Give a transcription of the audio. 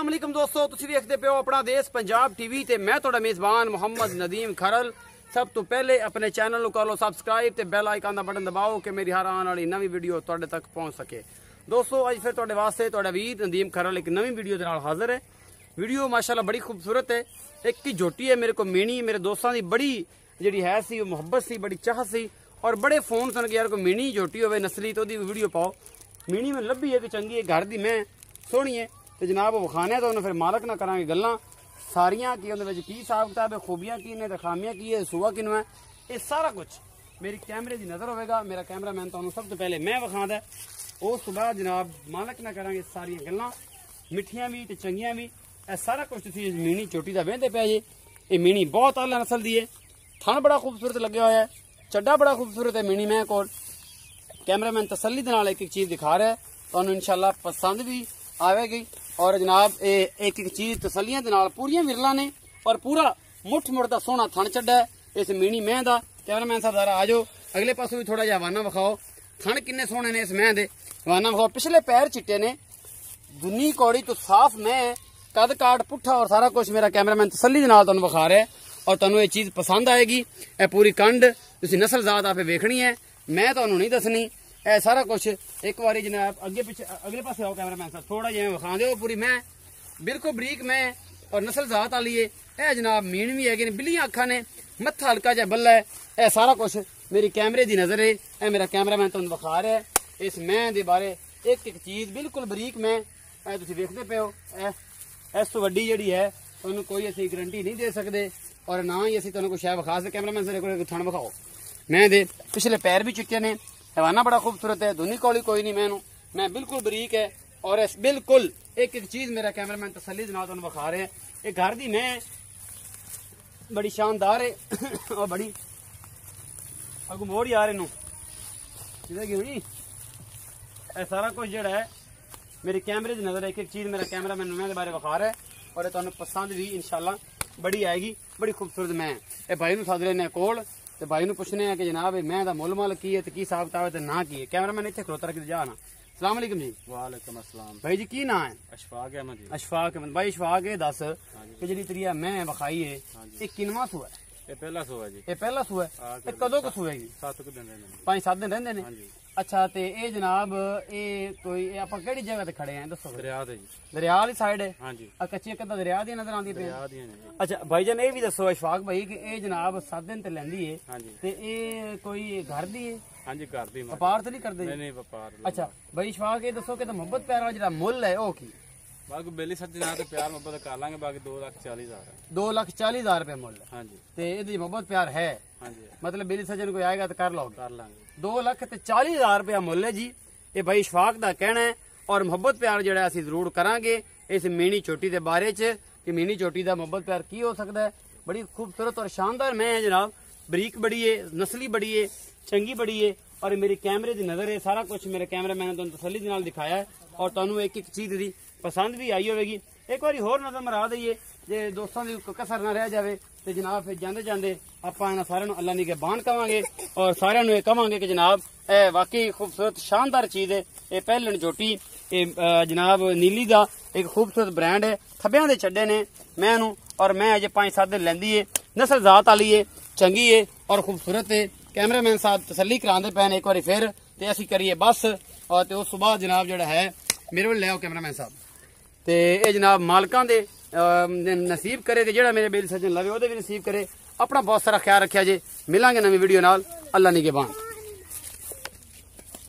अस्सलाम वालेकुम दोस्तों, तुसीं देखदे पे हो अपना देश पंजाब टीवी ते मैं तुहाडा मेज़बान मोहम्मद नदीम खरल। सब तो पहले अपने चैनल को कर लो सब्सक्राइब ते बेल आइकन का बटन दबाओ कि मेरी हर आने वाली नवी वीडियो तुहाडे तक पहुँच सके। दोस्तों अज फिर तुहाडे वास्ते तुहाडा वीर नदीम खरल एक नवी वीडियो दे नाल हाजिर है। वीडियो माशाल्लाह बड़ी खूबसूरत है। एक की झोटी है मेरे को मीनी, मेरे दोस्तों की बड़ी जी है सी मुहब्बत सी, बड़ी चाह सी और बड़े फोन सन कि यार कोई मीनी झोटी होवे नस्ली तो वीडियो पाओ। मीनी में लभी है कि चंगी है, घर की मैं सोहनी है तो जनाब विखाने तो उन्हें फिर मालक ना करांगे गल्लां सारियां कि उहदे विच की हिसाब किताब है, खूबियां की ने ते खामियां की है, सुआ किनू है, ये सारा कुछ मेरी कैमरे की नज़र होगा। मेरा कैमरा मैन तुहानूं सब तो पहले मैं विखांदा उस बाद जनाब मालक ना करांगे सारियां गल्लां मिठियां भी ते चंगियां भी। यह सारा कुछ तुसीं मीनी चोटी का वेंदे पे जे। ये मीनी बहुत आला नस्ल दी है, थन बड़ा खूबसूरत लगे हुआ है, चड्डा बड़ा खूबसूरत है मीनी। मैं कोल कैमरामैन तसल्ली दे नाल एक चीज़ दिखा रहा है, तुहानूं इंशाल्लाह पसंद भी आवेगी। और जनाब एक चीज़ तसलियां दे नाल पूरियां विरला ने और पूरा मुठ मुठ दा सोहना थन चड्डा है इस मीनी मैं दा। कैमरामैन साहब जरा आ जाओ, अगले पासों भी थोड़ा जिहा हवाना विखाओ, थन किन्ने सोहने ने इस मैं दे, हवाना विखाओ। पिछले पैर चिट्टे ने, दुनी कौड़ी तो साफ मैं, कद काट पुट्ठा और सारा कुछ मेरा कैमरामैन तसल्ली दे नाल तुहानूं विखा रहा है और तुहानूं ये चीज़ पसंद आएगी। यह पूरी कंड तुसीं नस्ल जात आपे वेखनी है, मैं तुहानूं नहीं दसनी। यह सारा कुछ एक बारी जनाब अगे पिछे अगले पासे आओ कैमरामैन साहब, थोड़ा जिहा विखा दो। पूरी मैं बिल्कुल बरीक मैं और नस्ल जात वाली है। यह जनाब मीन भी है, बिल्लियां अखा ने, मत्था हल्का जिहा बल्ला है। यह सारा कुछ मेरी कैमरे की नज़र है। यह मेरा कैमरामैन तुहानूं विखा रहा है इस मैं दे बारे एक एक चीज़ बिल्कुल बरीक मैं तुसीं वेखदे पे हो। इस तो वड्डी जिहड़ी है तुहानूं कोई असीं गारंटी नहीं दे सकते और ना ही असीं तुहानूं कोई शै विखा सकदे। कैमरामैन साहब थण विखाओ। मैं दे पिछले पैर भी चिट्टे ने, हवाना बड़ा खूबसूरत है, धुनी कौली कोई नहीं मैं बिल्कुल बरीक है और इस बिल्कुल एक एक चीज़ मेरा कैमरामैन तसल्ली दे नाल तुहानूं विखा रहे हैं। ये घर दी मैं बड़ी शानदार है और बड़ी अगू मोड़ यार इनू की हुई। यह सारा कुछ जड़ा है मेरी कैमरे की नज़र, एक एक चीज़ मेरा कैमरामैन मैं बारे विखा रहा है और तुहानूं पसंद भी इंशाल्लाह बड़ी आएगी। बड़ी खूबसूरत मैं ये भाई नूं सद लेने कोल ते भाई नूं पुछने हैं कि जनाब मैं दा मुल माल की है ते की हिसाब किताब है ते ना की है। कैमरामैन इत्थे खलोता रख जा ना। अस्सलाम वालेकुम जी। वालेकुम अस्सलाम भाई जी, की ना है? अशफाक अहमद जी। अशफाक अहमद भाई, अशफाक ये दस कि जी तेरी मैं विखाई है ये किनवा सूआ है? ये पहला सूआ जी। ये पहला सूआ है। ये कदों को सूएगी? 7 दिन रहंदे, 5-7 दिन रहंदे ने। अच्छा ते ये जनाब ये कोई आप केड़ी जगह ते खड़े हैं दसो? दरिया ते जी। दरिया वाली साइड है? हां जी। कच्ची कदा दरिया दी नजर आंदी पे? दरिया दी ने। अच्छा भाईजान ये भी दसो अशफाक भाई कि ये जनाब 7 दिन ते लैंदी है। हां जी। ते ये कोई घर दी है? हां जी, घर दी। व्यापार तो नहीं करदे? नहीं व्यापार। अच्छा भाई अशफाक ये दसो कि मोहब्बत प्यार वाला जिहड़ा मुल है ओ की? बाकी बेली सच्ची ना ते प्यार मोहब्बत कर लांगे, बाकी 2,40,000 है। 2,40,000 रुपए मुल? हां जी। ते इहदी मोहब्बत प्यार है? हां जी। मतलब बेली सज्जन कोई आएगा तो कर लो? कर लांगे। 2,40,000 रुपया मुल है जी। ये भाई अशफाक दा कहना है और मोहब्बत प्यार जिहड़ा असीं जरूर करांगे इस मीनी चोटी दे बारे च कि मीनी चोटी दा मोहब्बत प्यार की हो सकता है। बड़ी खूबसूरत और शानदार मैं है जनाब, बरीक बड़ी है, नस्ली बड़ी है, चंगी बड़ी है और मेरी कैमरे की नज़र है। सारा कुछ मेरे कैमरा मैन ने तुहानूं तसल्ली दे नाल दिखाया है और तुहानूं एक एक चीज़ दी पसंद भी आई होगी। एक बार होर नज़र मरा दईए जे दोस्तों की कसर ना रह जाए तो जनाब फिर जाते जाते आप सारे अल्लाह नी के बान कवांगे और सारे ये कवांगे कि जनाब ए वाकई खूबसूरत शानदार चीज़ है। ये पहलन झोटी ये जनाब नीली का एक खूबसूरत ब्रांड है। थब्बियां दे चड्डे ने मैं और मैं अजे 5-7 दिन लैंदी है, नस्ल जात वाली है, चंगी है और खूबसूरत है। कैमरामैन साहब तसल्ली करांदे पैन एक बार फिर ते असीं करिए बस और ते उस सुबह जनाब जिहड़ा है मेरे वाल ले आओ कैमरामैन साहब ते ये जनाब मालकां दे नसीब करे ते जेड़ा मेरे बेल सज्जन लवे ओहदे भी नसीब करे। अपना बहुत सारा ख्याल रखिया जे। मिलांगे नवी वीडियो नाल। अल्लाह निगहबान।